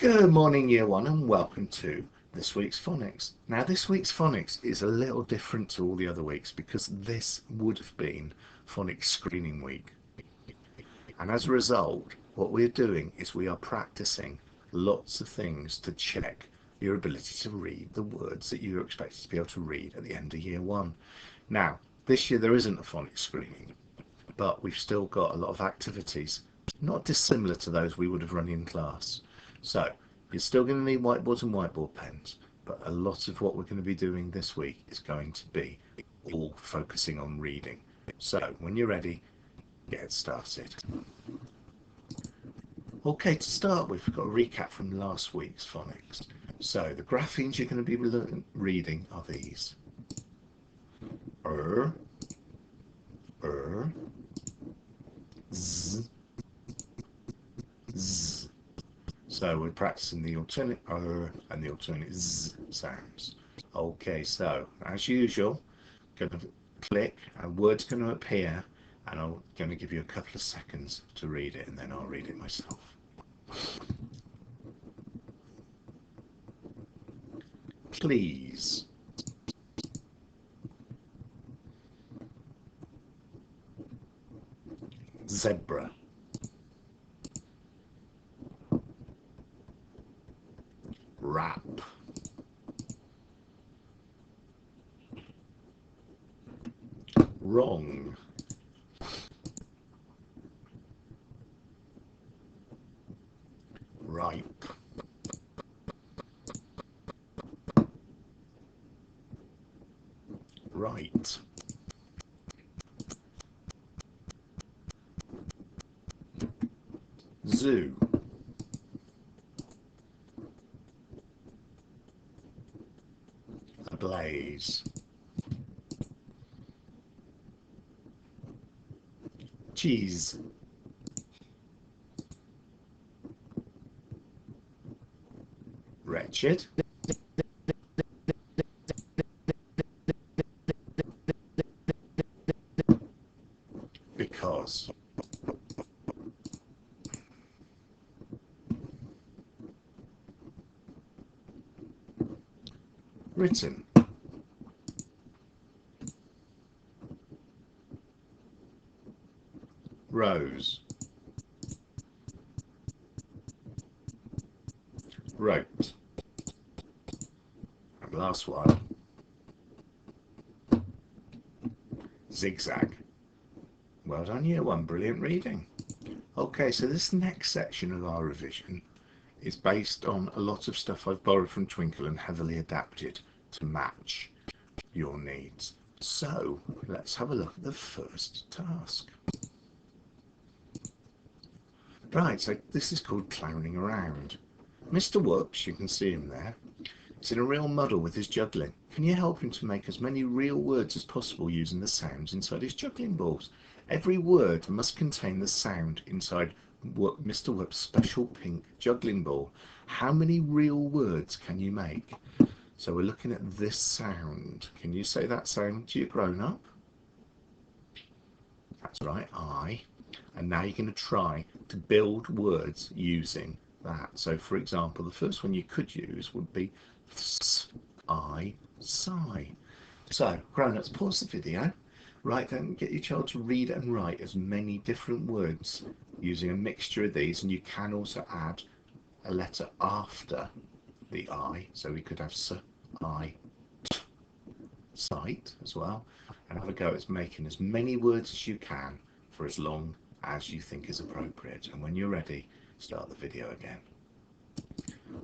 Good morning, Year 1, and welcome to this week's Phonics. Now, this week's Phonics is a little different to all the other weeks because this would have been Phonics Screening Week. And as a result, what we're doing is we are practicing lots of things to check your ability to read the words that you're expected to be able to read at the end of Year 1. Now, this year there isn't a Phonics Screening, but we've still got a lot of activities, not dissimilar to those we would have run in class. So you're still going to need whiteboards and whiteboard pens, but a lot of what we're going to be doing this week is going to be all focusing on reading. So when you're ready, get started. Okay, to start with, we've got a recap from last week's phonics. So the graphemes you're going to be reading are these: z, z. So we're practicing the alternate and the alternate z sounds. Okay, so as usual, going to click, a word's going to appear, and I'm going to give you a couple of seconds to read it, and then I'll read it myself. Please. Zebra. Wrap. Wrong. Ripe. Right. Zoo. Ablaze. Cheese. Wretched. Because. Written. Rose. Wrote. And last one. Zigzag. Well done, Year 1, brilliant reading. Okay, so this next section of our revision is based on a lot of stuff I've borrowed from Twinkle and heavily adapted to match your needs. So let's have a look at the first task. Right, so this is called clowning around. Mr. Whoops, you can see him there, is in a real muddle with his juggling. Can you help him to make as many real words as possible using the sounds inside his juggling balls? Every word must contain the sound inside Mr. Whoop's special pink juggling ball. How many real words can you make? So we're looking at this sound. Can you say that sound to your grown-up? That's right, I. And now you're going to try to build words using that. So for example, the first one you could use would be I, sigh. So grown-ups, pause the video, write down, get your child to read and write as many different words using a mixture of these, and you can also add a letter after the I. So we could have s, I, t, sight as well, and have a go at making as many words as you can for as long as you think is appropriate. And when you're ready, start the video again.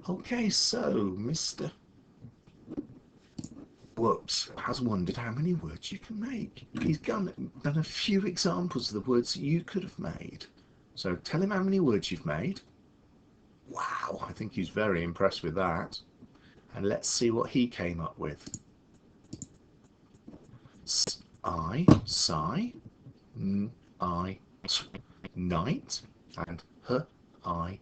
Okay, so Mr. Whoops has wondered how many words you can make. He's done a few examples of the words that you could have made. So tell him how many words you've made. Wow, I think he's very impressed with that. And let's see what he came up with. I, sigh, I, night, and I,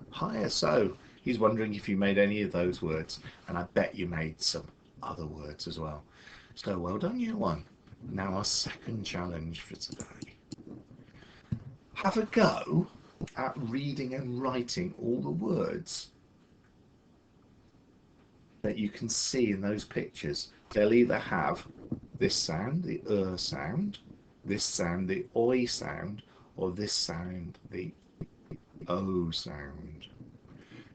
higher. So he's wondering if you made any of those words, and I bet you made some other words as well. So well done, Year 1. Now our second challenge for today. Have a go at reading and writing all the words that you can see in those pictures. They'll either have this sound, the sound, this sound, the oi sound, or this sound, the o sound.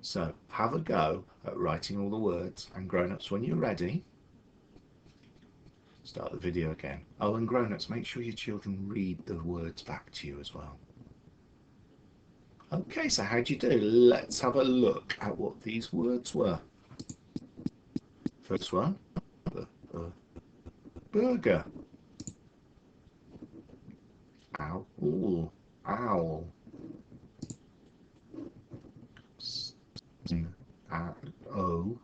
So have a go at writing all the words, and grown-ups, when you're ready, start the video again. Oh, and grown-ups, make sure your children read the words back to you as well. Okay, so how do you do? Let's have a look at what these words were. First one, burger. Owl, owl. O,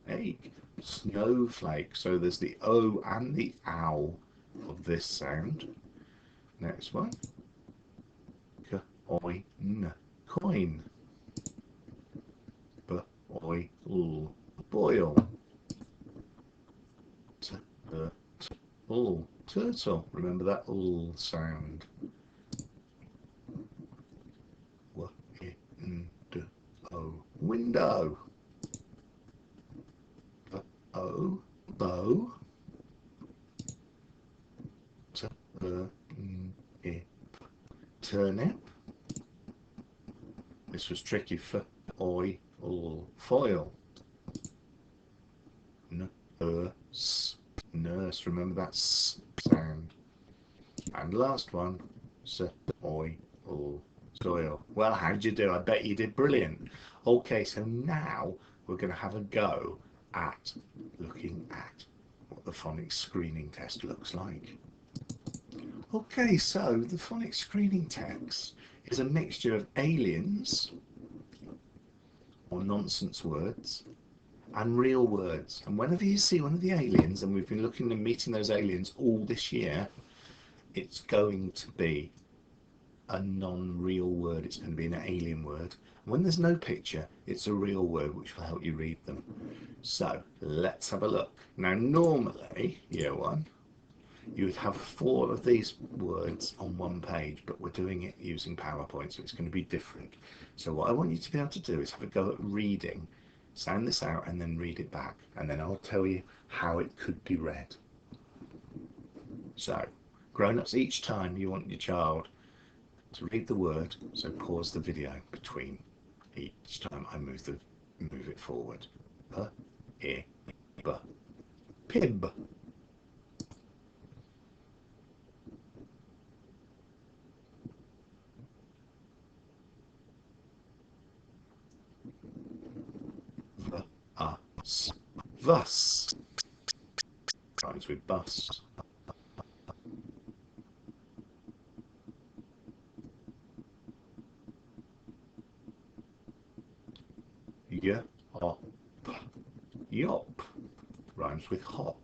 egg. Snowflake. So there's the O and the owl of this sound. Next one. Coin. Coin. Boil. Turtle. Remember that sound. Window. Bow. Turnip. This was tricky for foil. Nurse. Remember that s sound. And last one, soil. Well, how did you do? I bet you did brilliant. Okay, so now we're going to have a go at looking at what the phonics screening test looks like. Okay, so the phonics screening test is a mixture of aliens or nonsense words and real words. And whenever you see one of the aliens, and we've been looking and meeting those aliens all this year, it's going to be a non-real word. It's going to be an alien word. When there's no picture, it's a real word which will help you read them. So let's have a look. Now normally, year one, you would have 4 of these words on one page, but we're doing it using PowerPoint, so it's going to be different. So what I want you to be able to do is have a go at reading, sound this out and then read it back, and then I'll tell you how it could be read. So grown-ups, each time you want your child to read the word, so pause the video between each time I move it forward. Pib. Thus. Rhymes with bus. Yop. Rhymes with hop.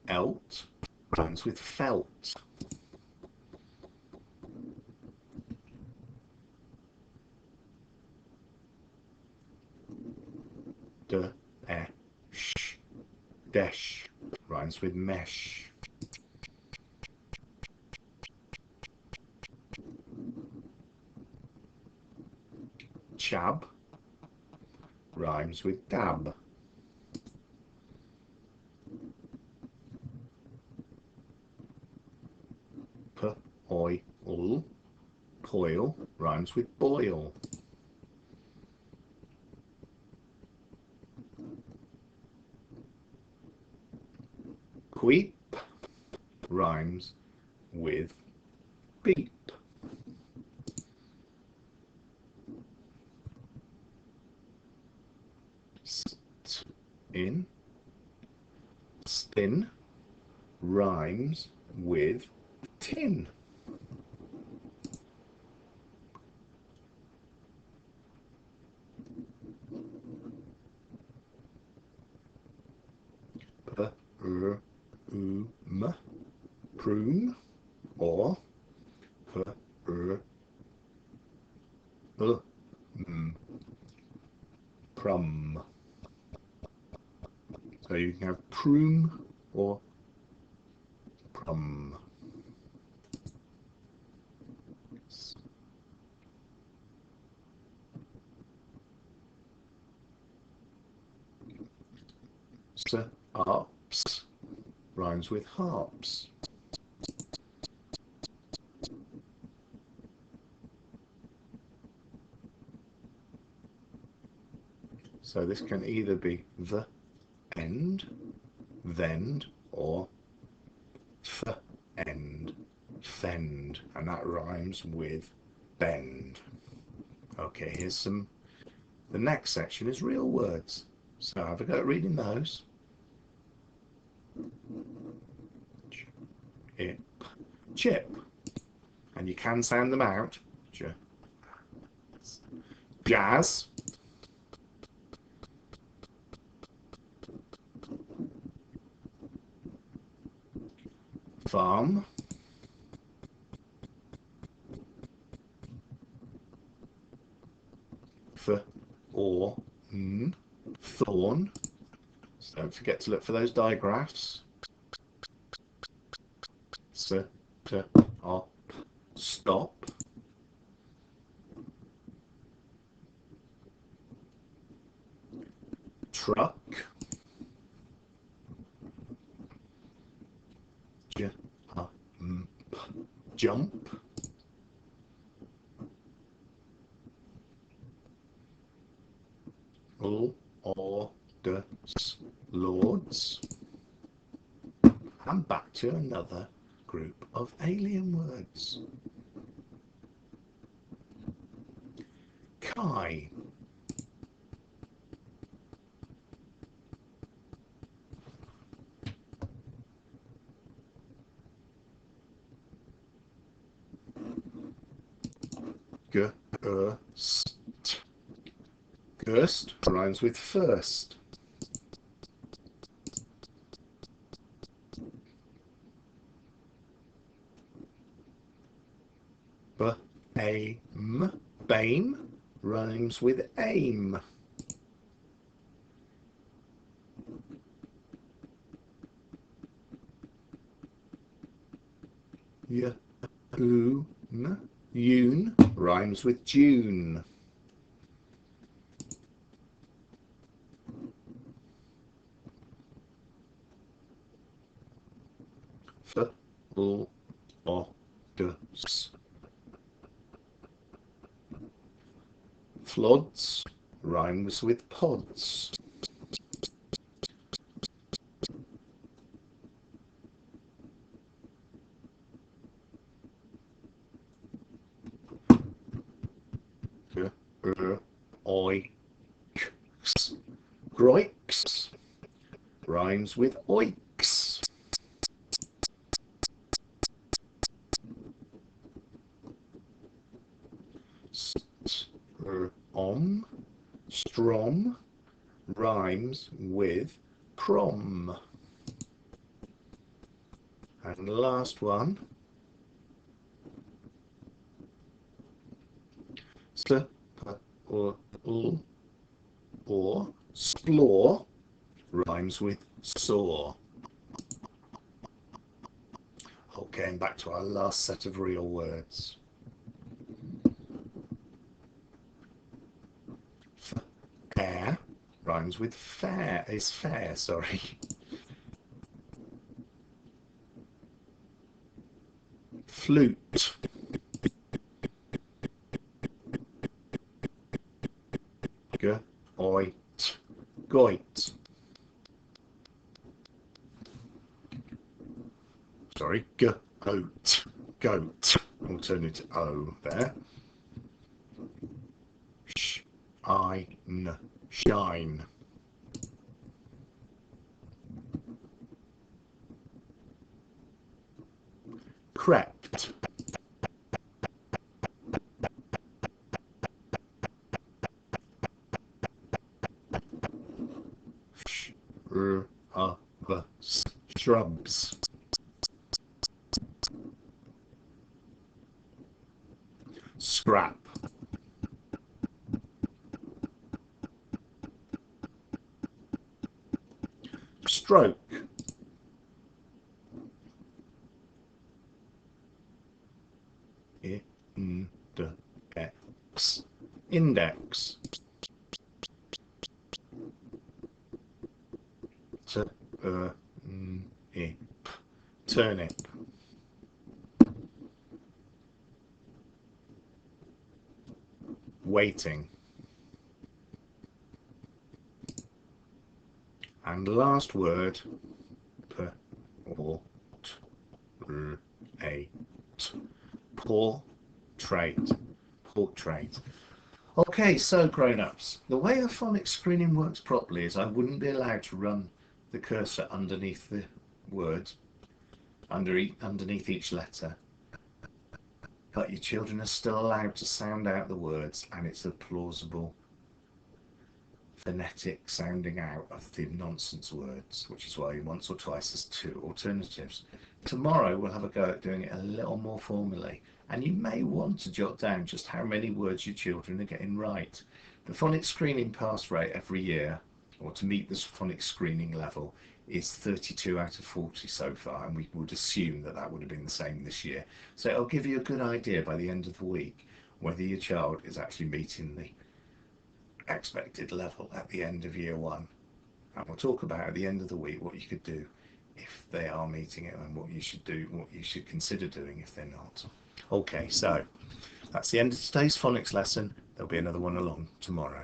Elt. Rhymes with felt. Desh. Rhymes with mesh. Chab. Rhymes with dab. Coil. Rhymes with boil. Queep rhymes with beep. Spin rhymes with tin. Prune or prum. So you can have prum or prum. So harps rhymes with harps. So this can either be the end, thend, or end, fend, and that rhymes with bend. Okay, here's some. The next section is real words. So have a go at reading those. Chip, chip, and you can sound them out. Jazz, farm, for or thorn. So don't forget to look for those digraphs. So to or stop. Truck. Jump. Orders, lords. And back to another group of alien words. Kai. Gerst. Gerst rhymes with first. Bame. Bame rhymes with aim. Yoon rhymes with June. Floods. Floods rhymes with pods. Oiks. Groiks rhymes with oiks. Strom rhymes with prom. And the last one, or splore rhymes with saw. Okay, and back to our last set of real words. Fair rhymes with fair, is fair, sorry. Flute. Oit. Goit. Sorry, goat. Goat. We'll turn it to O there. Shine. Crept. Shrubs. Scrap. Stroke. Index. Index. Turnip. Waiting. And the last word, portrait. Portrait. Okay, so grown-ups, the way a phonics screening works properly is I wouldn't be allowed to run the cursor underneath the words, underneath each letter, but your children are still allowed to sound out the words, and it's a plausible phonetic sounding out of the nonsense words, which is why once or twice there's two alternatives. Tomorrow we'll have a go at doing it a little more formally, and you may want to jot down just how many words your children are getting right. The phonics screening pass rate every year, or to meet this phonics screening level, is 32 out of 40 so far, and we would assume that that would have been the same this year. So it'll give you a good idea by the end of the week whether your child is actually meeting the expected level at the end of year one. And we'll talk about at the end of the week what you could do if they are meeting it, and what you should do, what you should consider doing if they're not. Okay, so that's the end of today's phonics lesson. There'll be another one along tomorrow.